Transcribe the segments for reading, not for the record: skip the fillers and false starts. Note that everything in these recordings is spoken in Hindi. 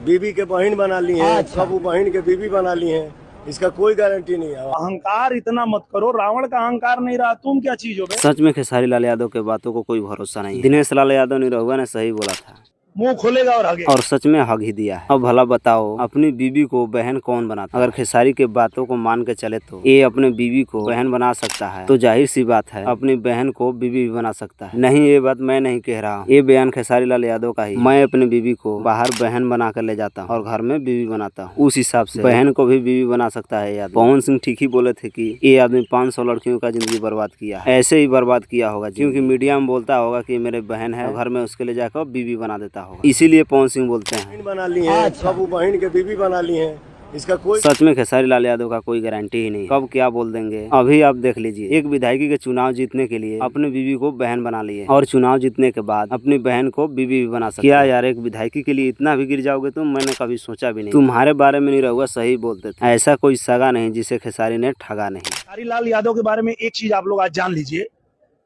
बीबी के बहन बना ली है, अच्छा। सब बहन के बीबी बना ली है, इसका कोई गारंटी नहीं है। अहंकार इतना मत करो, रावण का अहंकार नहीं रहा, तुम क्या चीज हो बे? सच में खेसारी लाल यादव के बातों को कोई भरोसा नहीं है। दिनेश लाल यादव निरहुआ ने सही बोला था मुंह खोलेगा और हगेगा। और सच में हग ही दिया है। अब भला बताओ अपनी बीबी को बहन कौन बनाता? अगर खेसारी के बातों को मान के चले तो ये अपने बीबी को बहन बना सकता है, तो जाहिर सी बात है अपनी बहन को बीबी भी बना सकता है। नहीं, ये बात मैं नहीं कह रहा हूँ, ये बयान खेसारी लाल यादव का ही। मैं अपनी बीबी को बाहर बहन बना कर ले जाता हूँ और घर में बीबी बनाता हूँ, उस हिसाब से बहन को भी बीबी बना सकता है यादव। पवन सिंह ठीक ही बोले थे कि ये आदमी 500 लड़कियों का जिंदगी बर्बाद किया है। ऐसे ही बर्बाद किया होगा क्योंकि मीडिया में बोलता होगा कि मेरे बहन है, घर में उसके ले जाकर बीबी बना देता होगा, इसीलिए पवन सिंह बोलते हैं बहन बना ली है, सब बहन के बीबी बना ली है, इसका कोई सच में खेसारी लाल यादव का कोई गारंटी ही नहीं। कब क्या बोल देंगे अभी आप देख लीजिए। एक विधायकी के चुनाव जीतने के लिए अपनी बीवी को बहन बना लिए और चुनाव जीतने के बाद अपनी बहन को बीवी भी बना सकते। क्या यार, एक विधायकी के लिए इतना भी गिर जाओगे तुम? मैंने कभी सोचा भी नहीं। तुम्हारे बारे में निरहुआ सही बोलते थे, ऐसा कोई सगा नहीं जिसे खेसारी ने ठगा नहीं। खेसारी लाल यादव के बारे में एक चीज आप लोग आज जान लीजिए,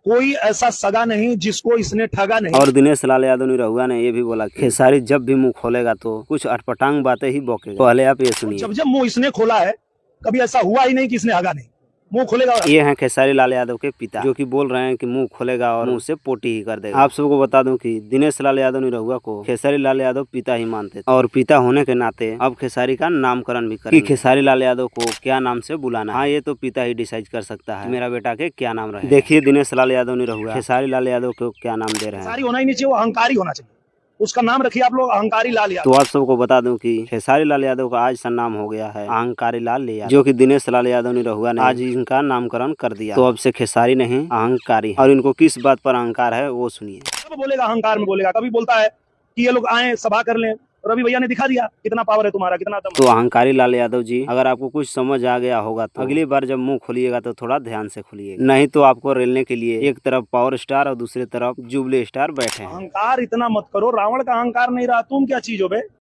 कोई ऐसा सगा नहीं जिसको इसने ठगा नहीं। और दिनेश लाल यादव निरहुआ ने ये भी बोला कि खेसारी जब भी मुंह खोलेगा तो कुछ अटपटांग बातें ही बकेगा। पहले आप ये सुनिए। जब जब मुंह इसने खोला है, कभी ऐसा हुआ ही नहीं कि इसने हगा नहीं। मुंह खोलेगा और ये हैं खेसारी लाल यादव के पिता, जो कि बोल रहे हैं कि मुंह खोलेगा और मुंह से पोटी ही कर देगा। आप सबको बता दूं कि दिनेश लाल यादव निरहुआ को खेसारी लाल यादव पिता ही मानते थे और पिता होने के नाते अब खेसारी का नामकरण भी करेंगे कि खेसारी लाल यादव को क्या नाम से बुलाना है। हाँ, ये तो पिता ही डिसाइड कर सकता है मेरा बेटा के क्या नाम रहे। देखिए दिनेश लाल यादव निरहुआ खेसारी लाल यादव को क्या नाम दे रहे हैं। खेसारी होना ही नहीं चाहिए, वो अहंकारी होना चाहिए। उसका नाम रखिए आप लोग अहंकारी लाल यादव। तो आप सबको बता दूं कि खेसारी लाल यादव का आज नाम हो गया है अहंकारी लाल यादव, जो कि दिनेश लाल यादव निरहुआ ने आज इनका नामकरण कर दिया। तो अब से खेसारी नहीं अहंकारी। और इनको किस बात पर अहंकार है वो सुनिए। कब बोलेगा अहंकार में बोलेगा, कभी बोलता है कि ये लोग आए सभा कर लें। रवि भैया ने दिखा दिया कितना पावर है तुम्हारा, कितना दम। तो अहंकारी लाल यादव जी, अगर आपको कुछ समझ आ गया होगा तो अगली बार जब मुंह खोलिएगा तो थोड़ा ध्यान से खोलिएगा, नहीं तो आपको रेलने के लिए एक तरफ पावर स्टार और दूसरी तरफ जुबली स्टार बैठे हैं। अहंकार इतना मत करो, रावण का अहंकार नहीं रहा, तुम क्या चीज हो बे?